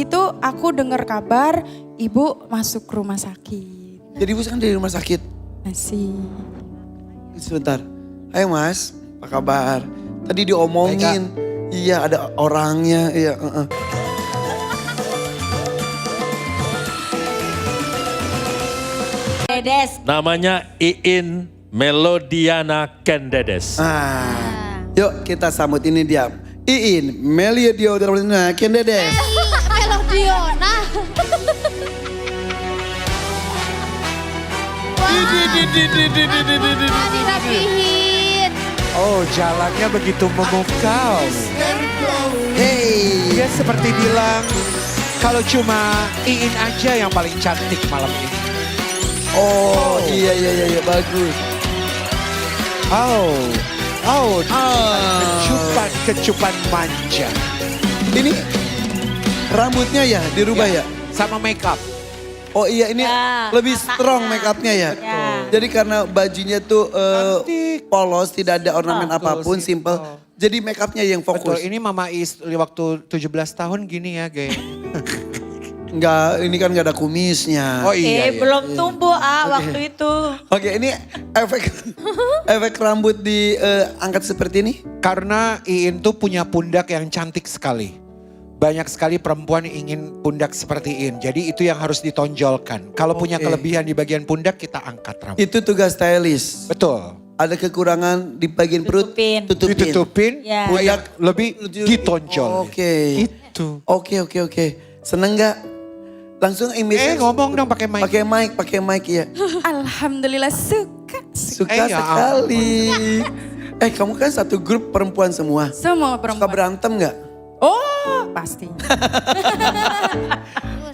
itu aku dengar kabar ibu masuk rumah sakit. Jadi ibu sekarang di rumah sakit? Masih. Sebentar. Ayo Mas, apa kabar? Tadi diomongin. Iya ada orangnya. Iya. Dedes. Namanya Iin Melodiana Kendedes. Yuk kita sambut ini dia. Iin Melodiana Kendedes. Melodiana. Dirapihin. Oh, jalannya begitu memukau. Hey. Dia seperti bilang, kalau cuma Iin aja yang paling cantik malam ini. Oh iya bagus. Kecupan manja. Ini rambutnya ya dirubah ya? Sama make up. Oh iya ini Ya, lebih matanya. strong make upnya ya? Betul. Jadi karena bajunya tuh Cantik. polos, tidak ada ornamen Betul, apapun, simple. Jadi make upnya yang fokus. Betul, ini Mama Is waktu 17 tahun gini ya gaya. Enggak, ini kan gak ada kumisnya. Oh iya. Belum tumbuh waktu itu. Oke, ini efek rambut diangkat seperti ini? Karena Iin tuh punya pundak yang cantik sekali. Banyak sekali perempuan ingin pundak seperti Iin. Jadi itu yang harus ditonjolkan. Kalau punya kelebihan di bagian pundak kita angkat rambut. Itu tugas stylist. Betul. Ada kekurangan di bagian perut, Tutupin. Ditutupin, Ya. pundak lebih ditonjol. Oke. Itu. Oke. Seneng gak? Langsung image Ngomong dong pakai mic. pakai mic ya. Alhamdulillah suka. Suka ya sekali. Kamu kan satu grup perempuan semua. Semua Suka perempuan. berantem gak? Oh pasti.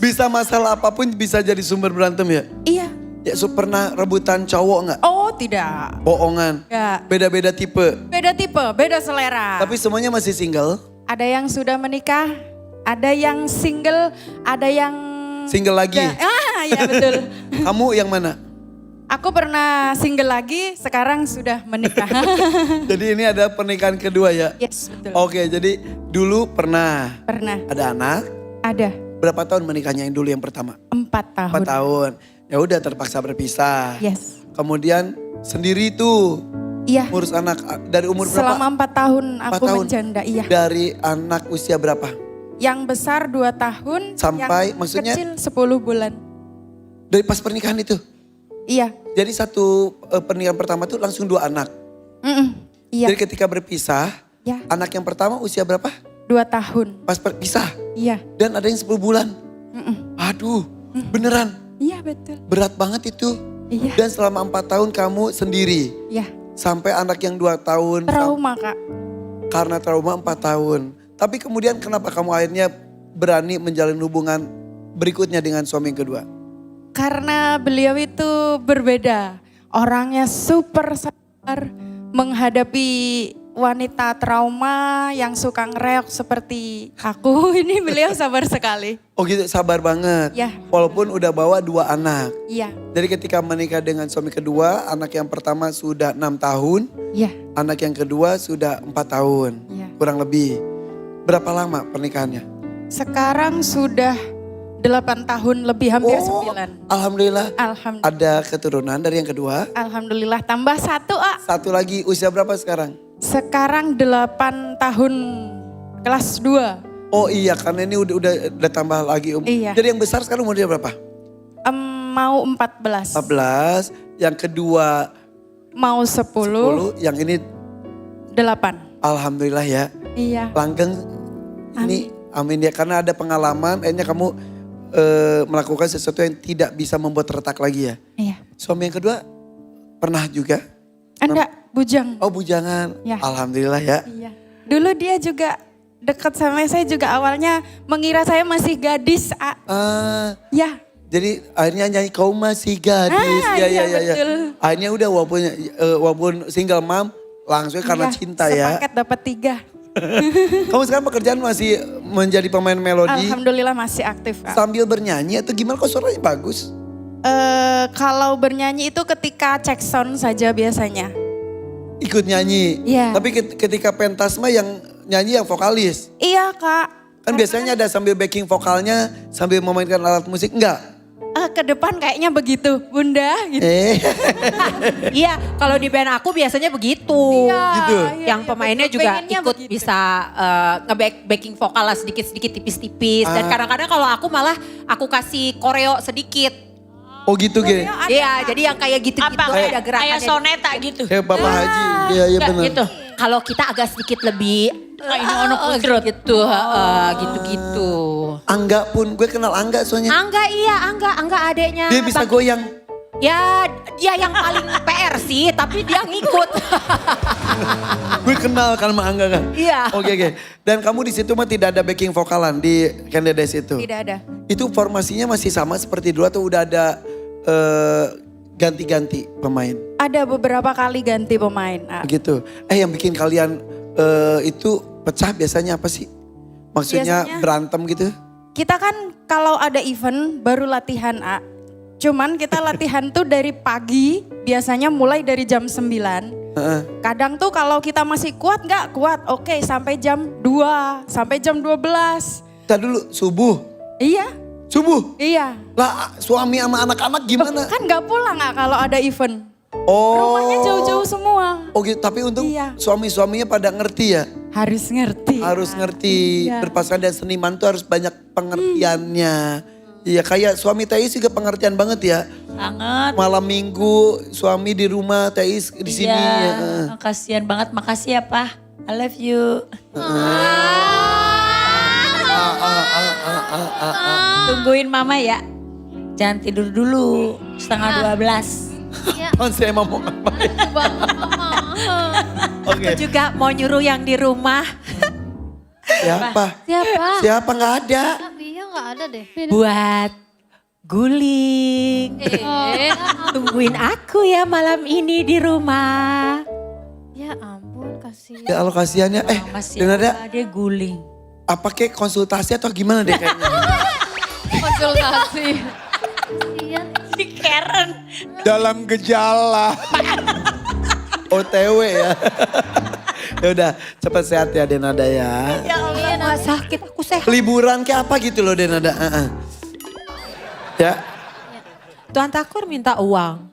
Bisa masalah apapun bisa jadi sumber berantem ya? Iya. Ya pernah rebutan cowok gak? Oh tidak. Bohongan. Enggak. Beda-beda tipe. Beda tipe, beda selera. Tapi semuanya masih single. Ada yang sudah menikah, ada yang single, ada yang... Single lagi. Iya betul. Kamu yang mana? Aku pernah single lagi, sekarang sudah menikah. Jadi ini ada pernikahan kedua ya? Yes, betul. Oke, jadi dulu pernah Pernah. ada anak. Ada Berapa tahun menikahnya yang dulu yang pertama? 4 tahun. 4 tahun. Ya udah terpaksa berpisah. Yes. Kemudian sendiri tuh Iya. ngurus anak dari umur berapa? Selama 4 tahun 4 aku tahun. menjanda, iya. Dari anak usia berapa? Yang besar 2 tahun, Sampai, yang maksudnya? kecil 10 bulan. Dari pas pernikahan itu? Iya. Jadi satu pernikahan pertama tuh langsung 2 anak. Iya. Jadi ketika berpisah, Ya. anak yang pertama usia berapa? 2 tahun. Pas berpisah. Iya. Dan ada yang 10 bulan. Aduh, beneran Iya betul. berat banget itu. Iya. Dan selama 4 tahun kamu sendiri. Iya. Sampai anak yang 2 tahun. Trauma Kak. Karena trauma 4 tahun. Tapi kemudian kenapa kamu akhirnya berani menjalin hubungan berikutnya dengan suami yang kedua? Karena beliau itu berbeda. Orangnya super sabar menghadapi wanita trauma yang suka ngereok seperti aku. Ini beliau sabar sekali. Oh gitu, sabar banget. Ya. Walaupun udah bawa 2 anak. Iya. Jadi ketika menikah dengan suami kedua, anak yang pertama sudah 6 tahun, Iya. anak yang kedua sudah 4 tahun. Iya. Kurang lebih. Berapa lama pernikahannya? Sekarang sudah 8 tahun lebih, hampir 9. Alhamdulillah. Alhamdulillah. Ada keturunan dari yang kedua. Alhamdulillah tambah 1 Satu lagi, usia berapa sekarang? Sekarang 8 tahun kelas 2. Oh iya, karena ini udah tambah lagi. Iya. Jadi yang besar sekarang umurnya berapa? Mau 14. 14, yang kedua Mau 10. 10, yang ini 8. alhamdulillah ya. Iya. Langgeng ini amin ya, karena ada pengalaman akhirnya kamu melakukan sesuatu yang tidak bisa membuat retak lagi ya. Iya. Suami yang kedua pernah juga? Enggak, bujang. Oh bujangan, Ya. alhamdulillah ya. Iya. Dulu dia juga dekat sama saya juga awalnya mengira saya masih gadis. Ya. Jadi akhirnya nyanyi kau masih gadis, iya, betul. Akhirnya udah walaupun single mom langsung karena Iya, cinta ya. Sepaket dapat 3. Kamu sekarang pekerjaan masih menjadi pemain melodi Alhamdulillah masih aktif. Kak. sambil bernyanyi atau gimana, kok suaranya bagus? Kalau bernyanyi itu ketika cek sound saja biasanya. Ikut nyanyi. Iya. Tapi ketika pentas mah yang nyanyi yang vokalis. Iya Kak. Kan biasanya ada sambil backing vokalnya, sambil memainkan alat musik, enggak? Ke depan kayaknya begitu, Bunda. Gitu. Iya, kalau di band aku biasanya begitu. Gitu. Yang pemainnya juga pengennya ikut begitu. bisa nge-backing vokal lah sedikit-sedikit tipis-tipis. Dan kadang-kadang kalau aku malah aku kasih koreo sedikit. Oh gitu gini. Iya, jadi yang kayak gitu-gitu Apa ada gerakannya. kayak soneta gitu. Kayak Bapak Haji. Iya, iya benar. Gitu. Kalau kita agak sedikit lebih ini ono putret. gitu, gitu-gitu. Angga pun, gue kenal Angga soalnya. Angga adeknya. Dia bisa Bang- goyang. Ya, dia yang paling PR sih, tapi dia ngikut. Gue kenal kan sama Angga kan. Iya. Oke. Dan kamu di situ mah tidak ada backing vokalan di Candidates itu? Tidak ada. Itu formasinya masih sama seperti dulu atau udah ada ganti-ganti pemain? Ada beberapa kali ganti pemain. Begitu. Yang bikin kalian itu pecah biasanya apa sih? Maksudnya Biasanya- berantem gitu? Kita kan kalau ada event baru latihan A. Cuman kita latihan tuh dari pagi, biasanya mulai dari jam 9. Heeh. Kadang tuh kalau kita masih kuat nggak kuat, oke sampai jam 2, sampai jam 12. Kita dulu subuh. Iya, Subuh? iya. Lah suami sama anak-anak gimana? Kan nggak pulang nggak kalau ada event. Oh. Rumahnya jauh-jauh semua. Oh gitu, tapi untung Iya. suami-suaminya pada ngerti ya? Harus ngerti. Harus ngerti, Iya. berpasangan dan seniman tuh harus banyak pengertiannya. Iya kayak suami Teis juga pengertian banget ya. Sangat. Malam minggu suami di rumah, Teis di sini. Iya, Ya. kasihan banget. Makasih ya, Pak. I love you. Tungguin Mama ya. Jangan tidur dulu. Setengah 12. Kan saya mau ngapain? Oke. Aku juga mau nyuruh yang di rumah Siapa? Siapa? Siapa nggak ada? Dia nggak ada deh. buat guling. Tungguin aku ya malam ini di rumah. Ya ampun, kasih. Ya Allah kasihannya. Masih Dan ada dia guling. apa kayak konsultasi atau gimana deh kayaknya? Konsultasi. Si Karen. Dalam gejala. OTW ya. Ya udah cepat sehat ya Denada ya. Ya Allah, nggak sakit, aku sehat. Liburan kayak apa gitu loh Denada. Ya. Tuan Takur minta uang.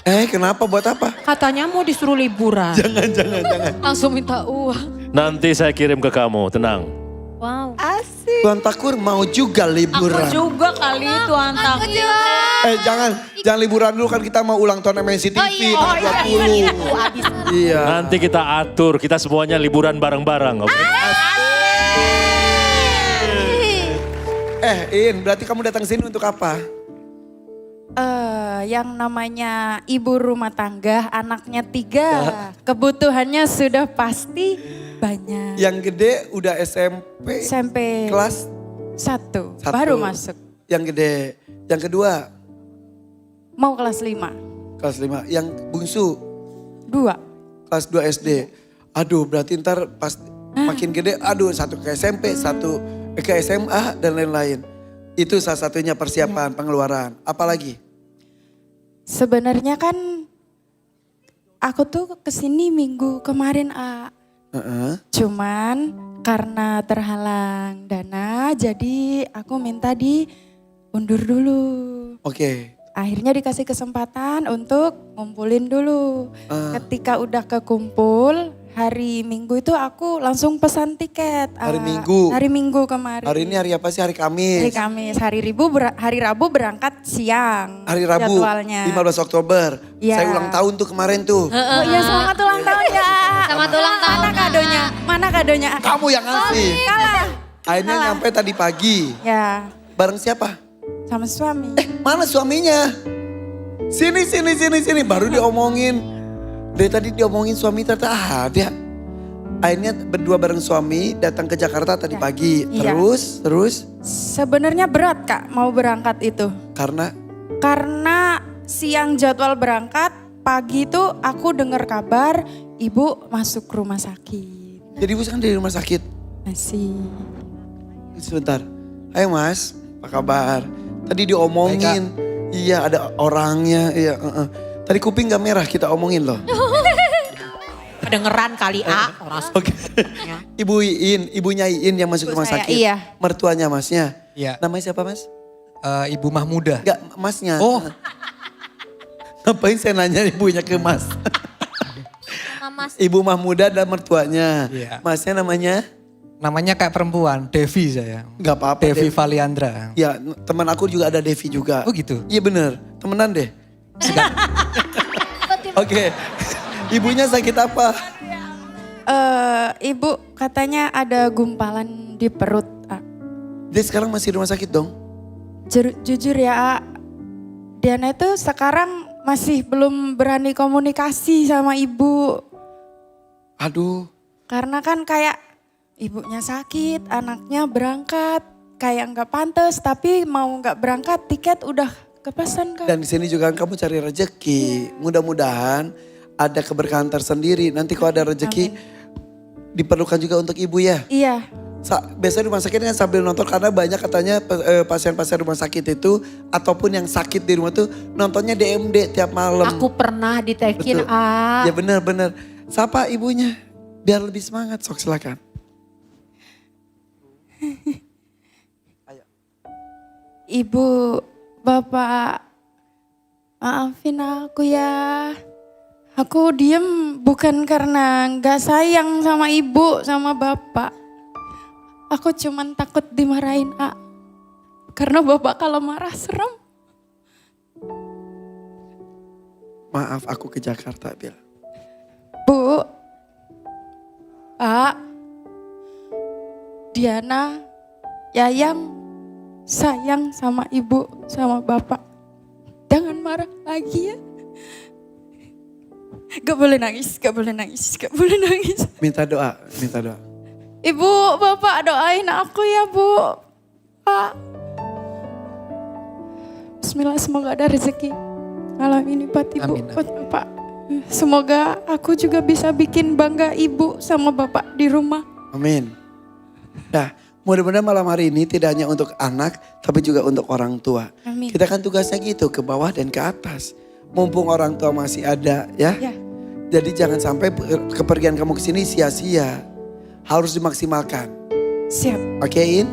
Kenapa buat apa? Katanya mau disuruh liburan. Jangan. Langsung minta uang. Nanti saya kirim ke kamu, tenang. Wow. Asik. Tuan Takur mau juga liburan. Aku juga kali Tuan Takur. Jangan liburan dulu kan kita mau ulang tahun MNC TV tanggal 20. Iya. Nanti kita atur, kita semuanya liburan bareng-bareng, oke? In, berarti kamu datang sini untuk apa? Yang namanya ibu rumah tangga, anaknya 3. Kebutuhannya sudah pasti banyak. Yang gede udah SMP Sampai kelas 1, 1. baru masuk. Yang gede. Yang kedua Mau kelas 5, kelas 5. Yang bungsu 2. kelas 2 SD. Aduh berarti ntar pas makin gede, aduh satu ke SMP, satu ke SMA dan lain-lain. Itu salah satunya persiapan pengeluaran. Apalagi? Sebenarnya kan aku tuh kesini minggu kemarin Cuman karena terhalang dana jadi aku minta diundur dulu. Oke. Akhirnya dikasih kesempatan untuk ngumpulin dulu. Ketika udah kekumpul hari Minggu itu aku langsung pesan tiket. Hari Minggu? Hari Minggu kemarin. Hari ini hari apa sih? Hari Kamis. Hari Kamis. Hari Rabu berangkat siang. Hari Rabu Jadwalnya. 15 Oktober. Iya. Saya ulang tahun tuh kemarin tuh. Oh iya selamat ulang tahun ya. Selamat ulang tahun. Mana kadonya? Mana kadonya? Kamu yang ngasih. Kalah. Akhirnya nyampe tadi pagi. Ya Bareng siapa? sama suami. Mana suaminya? Sini. Baru diomongin. Dari tadi diomongin suami ternyata ada. Akhirnya berdua bareng suami datang ke Jakarta tadi pagi. Iya. Terus Sebenarnya berat Kak mau berangkat itu. Karena siang jadwal berangkat, pagi itu aku dengar kabar ibu masuk rumah sakit. jadi ibu sekarang dari rumah sakit. Masih. Sebentar. Ayo Mas, apa kabar? Tadi diomongin. Iya ada orangnya. Iya. Tadi kuping gak merah kita omongin loh. Kedengeran kali orang Oke. Ibu Iin, ibunya Iin yang masuk Ibu rumah saya, sakit. iya. Mertuanya masnya. Iya. Namanya siapa mas? Ibu Mahmuda. Enggak, masnya. Oh. Ngapain saya nanya ibunya ke mas? Mas. Ibu Mahmuda dan mertuanya. Iya. Masnya namanya? Namanya kayak perempuan, Devi saya. Enggak apa-apa. Devi Valiandra. Ya, teman aku juga ada Devi juga. Oh gitu? Iya bener, temenan deh. Oke, ibunya sakit apa? Ibu katanya ada gumpalan di perut. A. Dia sekarang masih rumah sakit dong? Jujur ya, A, Diana itu sekarang masih belum berani komunikasi sama ibu. Aduh, Karena kan kayak ibunya sakit, anaknya berangkat. Kayak nggak pantas, tapi mau nggak berangkat tiket udah kepesan kan. dan di sini juga kamu cari rezeki. Mudah-mudahan ada keberkahan tersendiri. Nanti kalau ada rezeki diperlukan juga untuk ibu ya. Iya, Biasanya rumah sakit kan sambil nonton karena banyak katanya pasien-pasien rumah sakit itu ataupun yang sakit di rumah tuh nontonnya DMD tiap malam. Aku pernah ditekin Ya bener-bener. Sapa ibunya biar lebih semangat. Sok silakan. Ibu, Bapak, maafin aku ya. Aku diem bukan karena nggak sayang sama ibu, sama bapak. Aku cuman takut dimarahin A. Karena bapak kalau marah serem. Maaf aku ke Jakarta Bil. Bu, Pak, Diana, Yayang sayang sama ibu, sama bapak. Jangan marah lagi ya. Gak boleh nangis, gak boleh nangis, gak boleh nangis. Minta doa, minta doa. Ibu, bapak doain aku ya bu. Pak. Bismillah semoga ada rezeki. Malam ini buat ibu, Amin, amin. buat bapak. Semoga aku juga bisa bikin bangga ibu sama bapak di rumah. Amin. Nah, mudah-mudahan malam hari ini tidak hanya untuk anak, tapi juga untuk orang tua. Amin. Kita kan tugasnya gitu, ke bawah dan ke atas. Mumpung orang tua masih ada ya. Ya. Jadi jangan sampai kepergian kamu ke sini sia-sia. Harus dimaksimalkan. Siap. Oke In?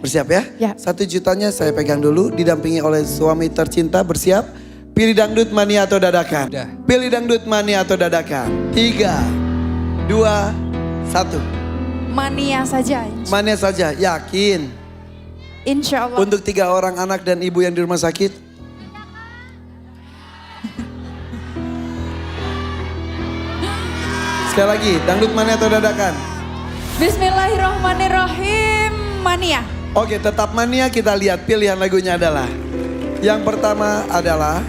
Bersiap ya? Ya. 1 jutanya saya pegang dulu, didampingi oleh suami tercinta, bersiap. Pilih dangdut mania atau dadakan? Udah. Pilih dangdut mania atau dadakan? 3, 2, 1. Mania saja. Mania saja, yakin. Insya Allah. Untuk 3 orang anak dan ibu yang di rumah sakit. Sekali lagi, dangdut mania atau dadakan? Bismillahirrahmanirrahim. Mania. Oke, tetap mania, kita lihat pilihan lagunya adalah. Yang pertama adalah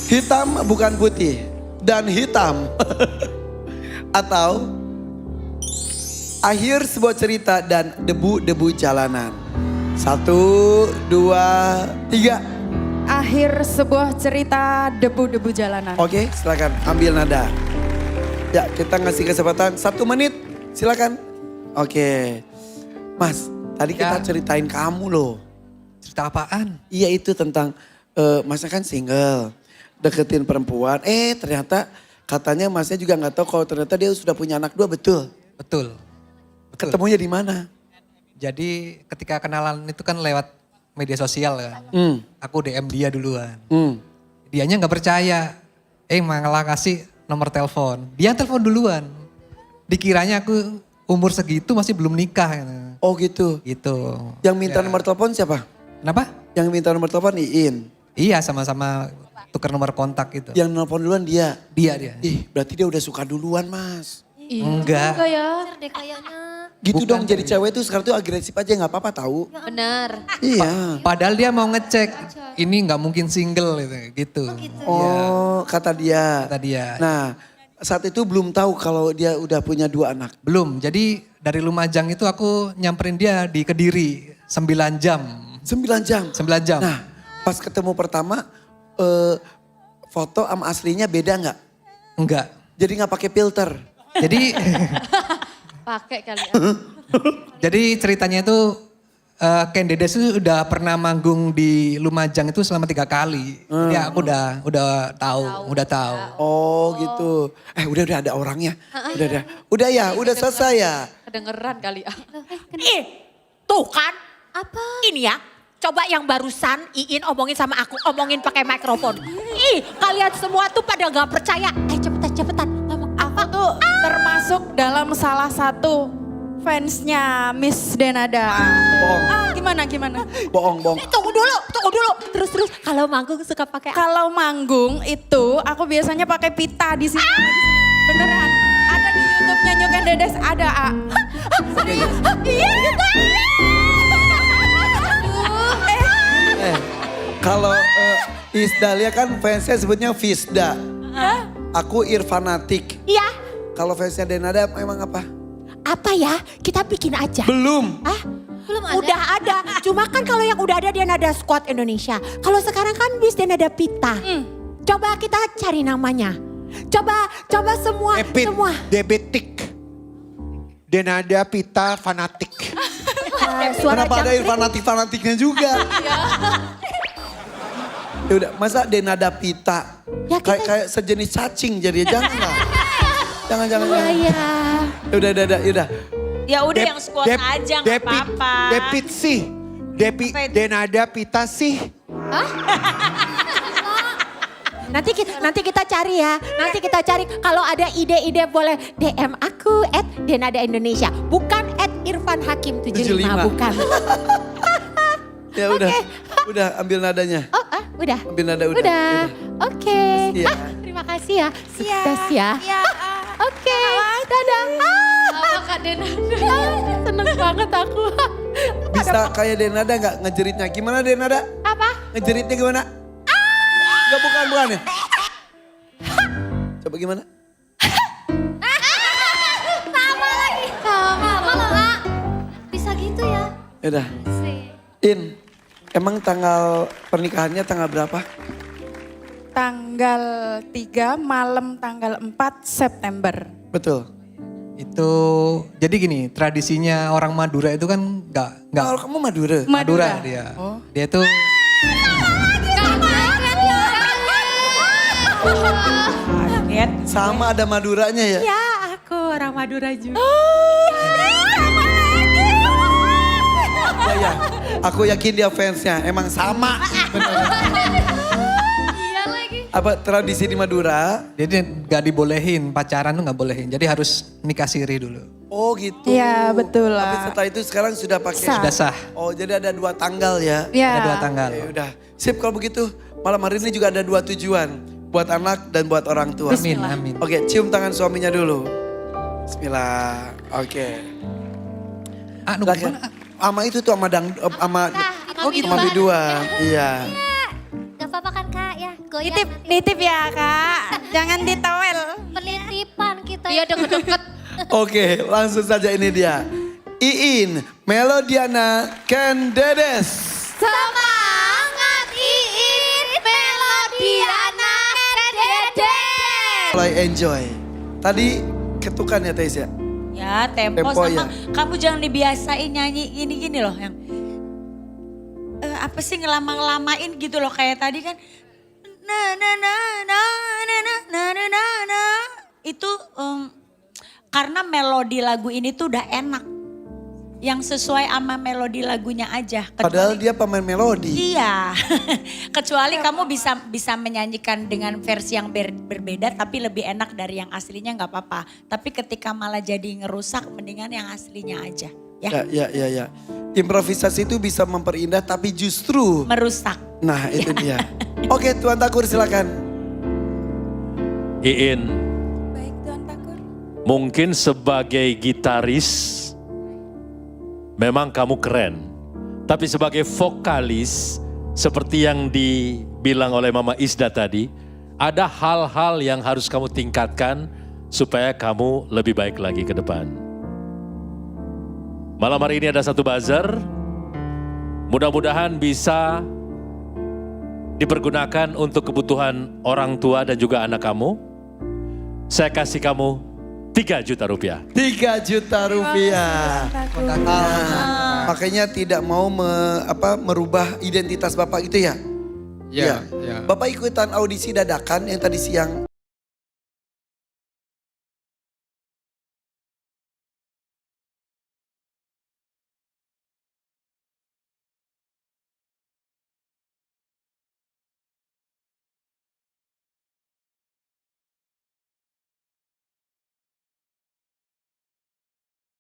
hitam bukan putih dan hitam. Atau akhir sebuah cerita dan debu-debu jalanan. 1, 2, 3. Akhir sebuah cerita debu-debu jalanan. Oke, silakan ambil nada. Ya, kita ngasih kesempatan 1 menit. Silakan. Oke. Mas, tadi kita ceritain kamu loh. Cerita apaan? Iya itu tentang masnya kan single, deketin perempuan. Ternyata katanya masnya juga nggak tahu kalau ternyata dia sudah punya anak 2, betul? Betul. Ketemunya di mana? Jadi ketika kenalan itu kan lewat media sosial kan. Aku DM dia duluan. Dianya nggak percaya. Malah kasih nomor telepon. Dia telepon duluan. Dikiranya aku umur segitu masih belum nikah. Oh gitu. Gitu. Yang minta nomor telepon siapa? Kenapa? Yang minta nomor telepon Iin. Iya sama-sama tukar nomor kontak gitu. Yang nelpon duluan dia. Dia. Ih, berarti dia udah suka duluan, Mas. Enggak. Deh kayaknya. Gitu Bukan. dong, jadi cewek tuh sekarang tuh agresif aja nggak apa-apa tahu. Bener. Iya. Padahal dia mau ngecek. Ini nggak mungkin single gitu. Oh, kata dia. Kata dia. Nah, saat itu belum tahu kalau dia udah punya 2 anak. Belum. Jadi dari Lumajang itu aku nyamperin dia di Kediri 9 jam. 9 jam. 9 jam. Nah, pas ketemu pertama, foto sama aslinya beda nggak? Enggak. Jadi nggak pakai filter. Jadi Pakai kali ya. jadi ceritanya itu Ken Dedes itu udah pernah manggung di Lumajang itu selama 3 kali. Jadi aku udah tahu. Oh gitu. Udah ada orangnya. Udah ya, udah selesai ya. Kedengeran kali. Tuh kan. Apa? Ini ya. Coba yang barusan Iin omongin sama aku, omongin pakai mikrofon. Kalian semua tuh pada gak percaya. Cepetan. Ngomong Aku tuh termasuk dalam salah satu fansnya Miss Denada. Bohong. Gimana? Bohong. Tunggu dulu. Terus kalau manggung suka pakai apa? Kalau manggung itu aku biasanya pakai pita di sini. Beneran. Ada di YouTube-nya Nyoken Dedes ada. Kalau Isdalia kan fansnya sebutnya Fisda. Aku Irfanatik. Iya. Kalau fansnya Denada emang apa? Apa ya? Kita bikin aja. Belum. Belum ada. Udah ada. Cuma kan kalau yang udah ada dia nada squad Indonesia. Kalau sekarang kan bis dia nada pita. Coba kita cari namanya. Coba semua. Debetik. Denada Pita Fanatik. Suara Kenapa ada jangkrik. fanatiknya juga? Ya udah, masa Denada Pita? Ya, kita- Kayak sejenis cacing jadi janganlah. Jangan. Iya. Ya udah. Ya udah yang squad aja nggak apa-apa. Depit sih. Denada Pita sih. Nanti kita cari ya. Nanti kita cari. Kalau ada ide-ide boleh DM aku @denada Indonesia. Bukan @irfanhakim75. Bukan. Ya udah ambil nadanya. Udah. Ambil nada udah. Udah. Oke. Iya. Terima kasih ya. Sukses ya. Oke. Dadah. Kak Denada. Seneng banget aku. Bisa kayak Denada nggak ngejeritnya? Gimana Denada? Apa? Ngejeritnya gimana? Enggak bukan ya? Coba gimana? Sama loh, Kak. Bisa gitu ya. Yaudah. Sih. In, emang tanggal pernikahannya tanggal berapa? Tanggal 3 malam tanggal 4 September. Betul. Itu jadi gini, tradisinya orang Madura itu kan nggak Kalau kamu Madura. Madura dia. Dia tuh Kaget. Sama ada Maduranya ya? Ya, aku orang Madura juga. Ya. Aku yakin dia fansnya. Emang sama. Iya lagi. Apa tradisi di Madura? jadi nggak dibolehin pacaran tuh nggak bolehin. Jadi harus nikah siri dulu. Oh gitu. Iya, betul lah. Tapi setelah itu sekarang sudah pakai. Sah. Sudah sah. Oh jadi ada 2 tanggal ya? Ya. Ada 2 tanggal. Ya udah. Sip kalau begitu. Malam hari ini juga ada 2 tujuan. Buat anak dan buat orang tua. Amin. Oke, cium tangan suaminya dulu. Bismillah. Oke. Nunggu Silakan. mana? Sama itu tuh sama sama gitu, sama Kak. bidua. Iya. Gak apa-apa kan Kak ya? Goyang Nitip, nanti. nitip ya Kak. Jangan ditowel. Penitipan kita. Iya deket-deket. Oke, langsung saja ini dia. Iin, Melodiana, Ken Dedes. Semangat Iin Melodiana Dede. Mulai enjoy. Tadi ketukan ya Tais ya? Ya tempo, Tempo, sama ya. kamu jangan dibiasain nyanyi gini-gini loh yang apa sih ngelama-ngelamain gitu loh kayak tadi kan na na na na na na na na na na itu karena melodi lagu ini tuh udah enak yang sesuai sama melodi lagunya aja. Padahal dia pemain melodi. Iya, kecuali kamu bisa menyanyikan dengan versi yang berbeda tapi lebih enak dari yang aslinya nggak apa-apa. Tapi ketika malah jadi ngerusak mendingan yang aslinya aja ya. Ya. Improvisasi itu bisa memperindah tapi justru. Merusak. Nah itu dia. Oke Tuan Takur silakan. Iin, Baik Tuan Takur. mungkin sebagai gitaris memang kamu keren. Tapi sebagai vokalis seperti yang dibilang oleh Mama Isda tadi, ada hal-hal yang harus kamu tingkatkan supaya kamu lebih baik lagi ke depan. Malam hari ini ada satu buzzer, mudah-mudahan bisa dipergunakan untuk kebutuhan orang tua dan juga anak kamu. Saya kasih kamu 3 juta rupiah. 3 juta rupiah. Takur. Ah, Makanya tidak mau merubah identitas Bapak gitu ya? Ya. Bapak ikutan audisi dadakan yang tadi siang